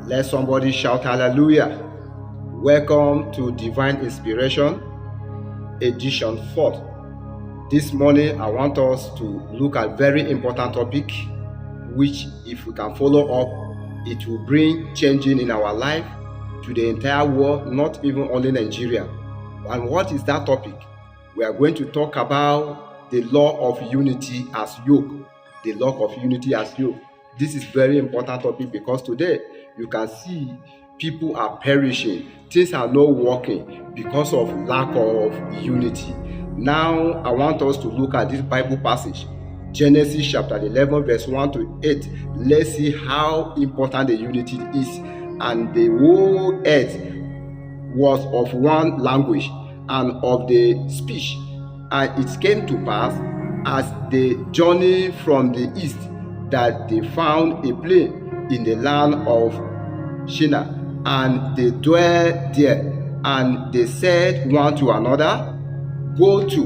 Let somebody shout hallelujah. Welcome to Divine Inspiration, edition 4. This morning, I want us to look at a very important topic, which if we can follow up, it will bring changing in our life to the entire world, not even only Nigeria. And what is that topic? We are going to talk about the law of unity as yoke. The law of unity as yoke. This is very important topic because today you can see people are perishing. Things are not working because of lack of unity. Now I want us to look at this Bible passage, Genesis chapter 11 verse 1 to 8. Let's see how important the unity is. And the whole earth was of one language and of the speech. And it came to pass as they journeyed from the east that they found a plain in the land of Shinar, and they dwelt there. And they said one to another, Go to,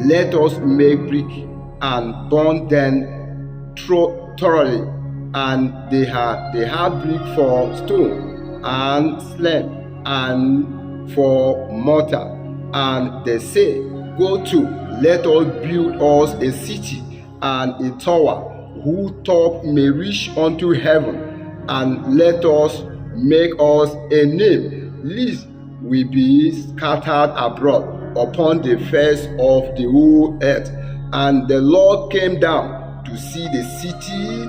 let us make brick and burn them thoroughly. And they had brick for stone and slime and for mortar. And they say, Go to, let us build us a city and a tower, whose top may reach unto heaven, and let us make us a name, lest we be scattered abroad upon the face of the whole earth. And the Lord came down to see the city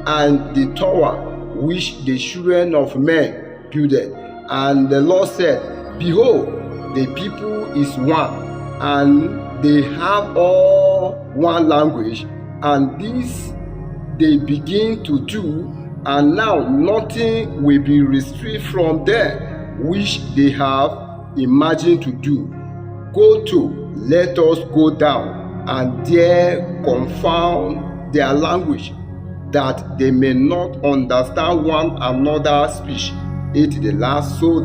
and the tower which the children of men builded. And the Lord said, Behold, the people is one, and they have all one language, and this they begin to do, and now nothing will be restrained from them which they have imagined to do. Go to, let us go down, and there confound their language, that they may not understand one another's speech. 8 the last, so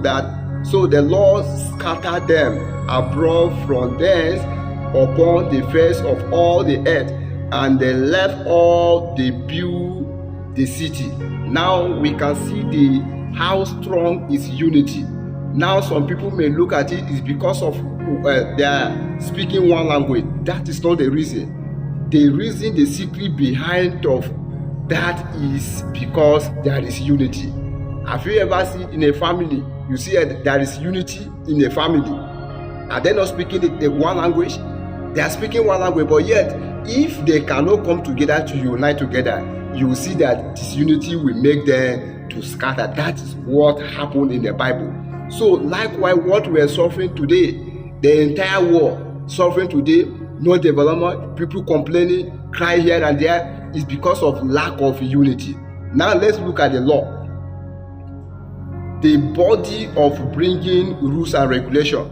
the Lord scattered them abroad from thence upon the face of all the earth, and they left all they build the city. Now we can see how strong is unity. Now some people may look at it is because of they are speaking one language. That is not the reason. The reason, the secret behind of that is because there is unity. Have you ever seen in a family, you see there is unity in a family? Are they not speaking the one language? They are speaking one language, but yet if they cannot come together to unite together, you will see that this unity will make them to scatter. That is what happened in the Bible. So likewise, what we are suffering today, the entire world suffering today, no development, people complaining, cry here and there, is because of lack of unity. Now let's look at the law. The body of bringing rules and regulation,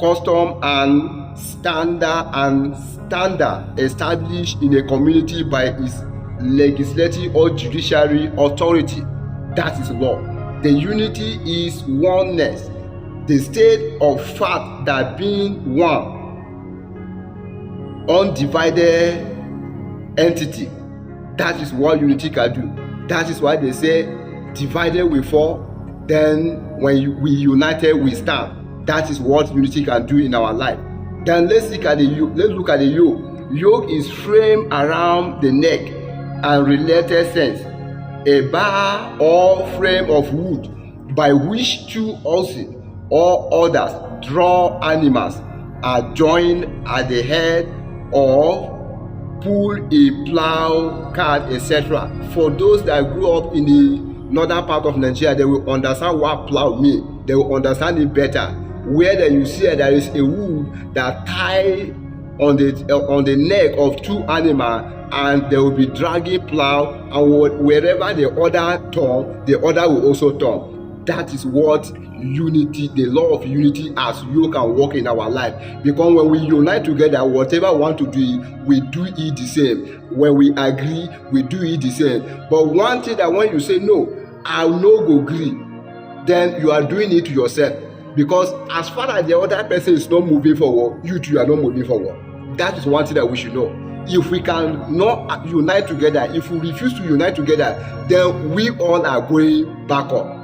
custom and standard established in a community by its legislative or judiciary authority. That is law. The unity is oneness, the state of fact that being one undivided entity. That is what unity can do. That is why they say divided we fall, then when we united we stand. That is what unity can do in our life. Then let's look at the yoke. Yoke is framed around the neck and related sense, a bar or frame of wood by which two oxen or others draw animals are joined at the head or pull a plow, cart, etc. For those that grew up in the northern part of Nigeria, they will understand what plow means. They will understand it better. Where you see there is a wood that tie on the neck of two animals, and they will be dragging plow, and wherever the other turn, the other will also turn. That is what unity, the law of unity as yoke can work in our life. Because when we unite together, whatever we want to do, we do it the same. When we agree, we do it the same. But one thing that when you say no, I will not go agree, then you are doing it to yourself. Because as far as the other person is not moving forward, you too are not moving forward. That is one thing that we should know. If we can not unite together, if we refuse to unite together, then we all are going backward.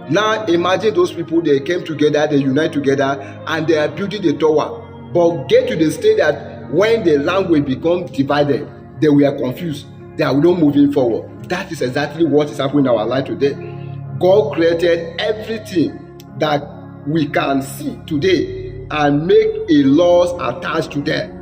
Now imagine those people, they came together, they unite together, and they are building the tower. But get to the state that when the language becomes divided, they were confused. They are not moving forward. That is exactly what is happening in our life today. God created everything that we can see today and make a laws attached to them.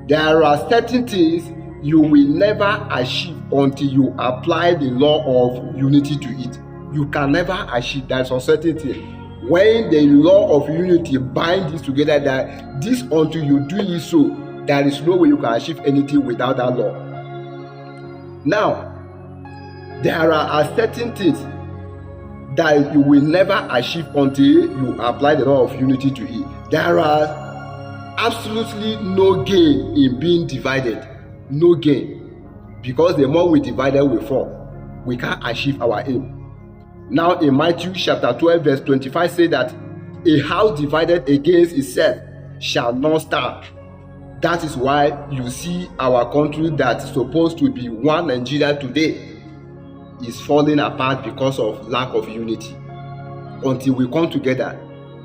There are certain things you will never achieve until you apply the law of unity to it. You can never achieve that uncertainty. When the law of unity binds this together, that this until you do it so, there is no way you can achieve anything without that law. Now, there are certain things that you will never achieve until you apply the law of unity to it. There are absolutely no gain in being divided. No gain. Because the more we divided, we fall. We can't achieve our aim. Now in Matthew chapter 12 verse 25 say that a house divided against itself shall not stand. That is why you see our country that's supposed to be one Nigeria today is falling apart because of lack of unity. Until we come together,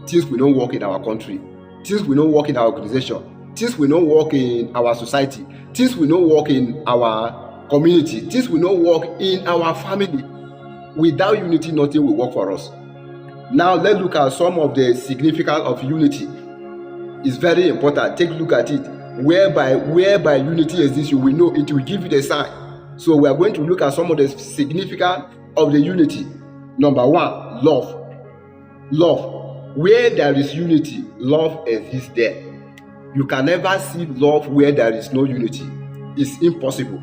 things will not work in our country. Things will not work in our organization. Things will not work in our society. Things will not work in our community. Things will not work in our family. Without unity, nothing will work for us. Now let's look at some of the significance of unity. It's very important. Take a look at it. Whereby unity exists, you will know it will give you the sign. So we are going to look at some of the significance of the unity. Number one, love. Love. Where there is unity, love exists there. You can never see love where there is no unity. It's impossible.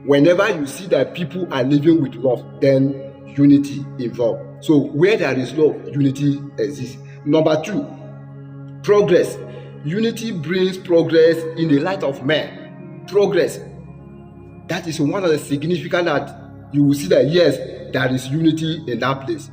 Whenever you see that people are living with love, then unity involved. So where there is love, unity exists. Number two, progress. Unity brings progress in the light of men. Progress. That is one of the significant that you will see that yes, there is unity in that place.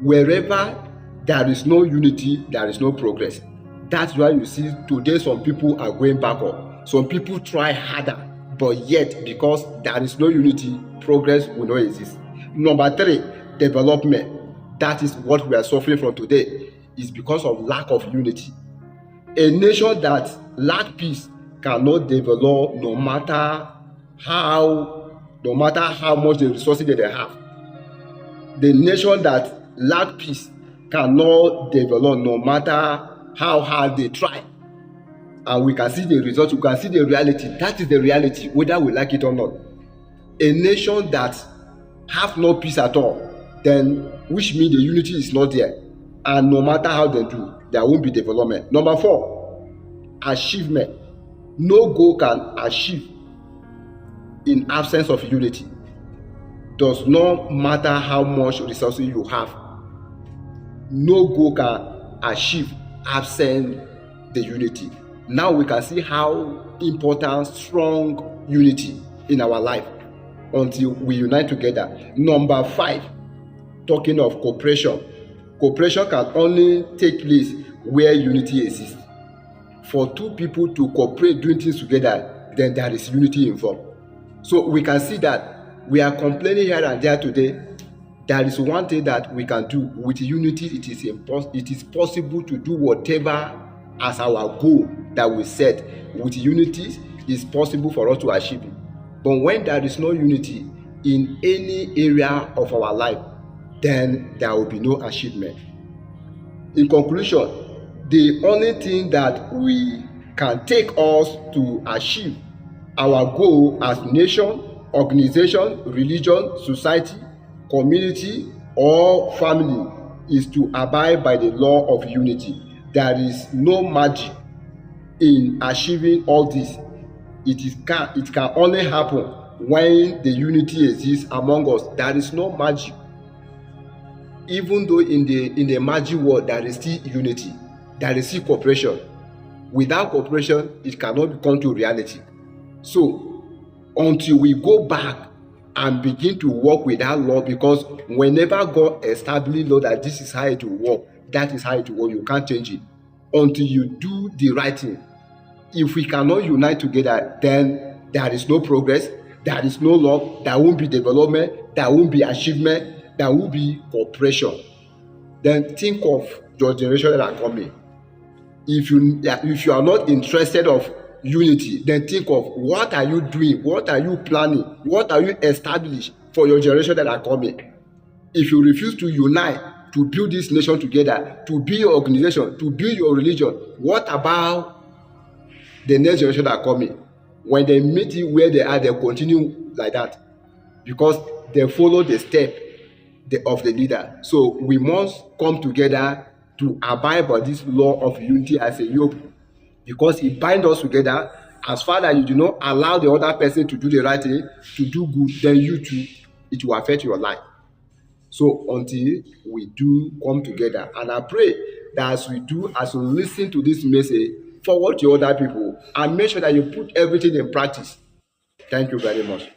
Wherever there is no unity, there is no progress. That's why you see today some people are going backward. Some people try harder, but yet because there is no unity, progress will not exist. Number three, development. That is what we are suffering from today. It's because of lack of unity. A nation that lacks peace cannot develop no matter how much the resources that they have. The nation that lacks peace cannot develop no matter how hard they try. And we can see the results, we can see the reality. That is the reality, whether we like it or not. A nation that have no peace at all, then which means the unity is not there. And no matter how they do, there won't be development. Number four, achievement. No goal can achieve in absence of unity. Does not matter how much resources you have. No goal can achieve absent the unity. Now we can see how important strong unity in our life until we unite together. Number five, talking of cooperation. Cooperation can only take place where unity exists. For two people to cooperate doing things together, then there is unity involved. So we can see that we are complaining here and there today. There is one thing that we can do with unity. It is possible to do whatever as our goal that we set. With unity, it's possible for us to achieve it. But when there is no unity in any area of our life, then there will be no achievement. In conclusion, the only thing that we can take us to achieve our goal as nation, organization, religion, society, community, or family is to abide by the law of unity. There is no magic in achieving all this. It can only happen when the unity exists among us. There is no magic. Even though in the magic world there is still unity, there is still cooperation. Without cooperation, it cannot come to reality. So until we go back and begin to work with that law, because whenever God established law that this is how it will work, that is how it will work. You can't change it until you do the right thing. If we cannot unite together, then there is no progress, there is no love, there won't be development, there won't be achievement, there will be cooperation. Then think of your generation that are coming. If you are not interested of unity, then think of what are you doing, what are you planning, what are you established for your generation that are coming. If you refuse to unite to build this nation together, to build your organization, to build your religion, what about the next generation that are coming? When they meet you where they are, they continue like that because they follow the step of the leader. So we must come together to abide by this law of unity as a yoke, because it binds us together. As far as you do not allow the other person to do the right thing, to do good, then you too, it will affect your life. So until we do come together, and I pray that as we listen to this message, forward to other people and make sure that you put everything in practice. Thank you very much.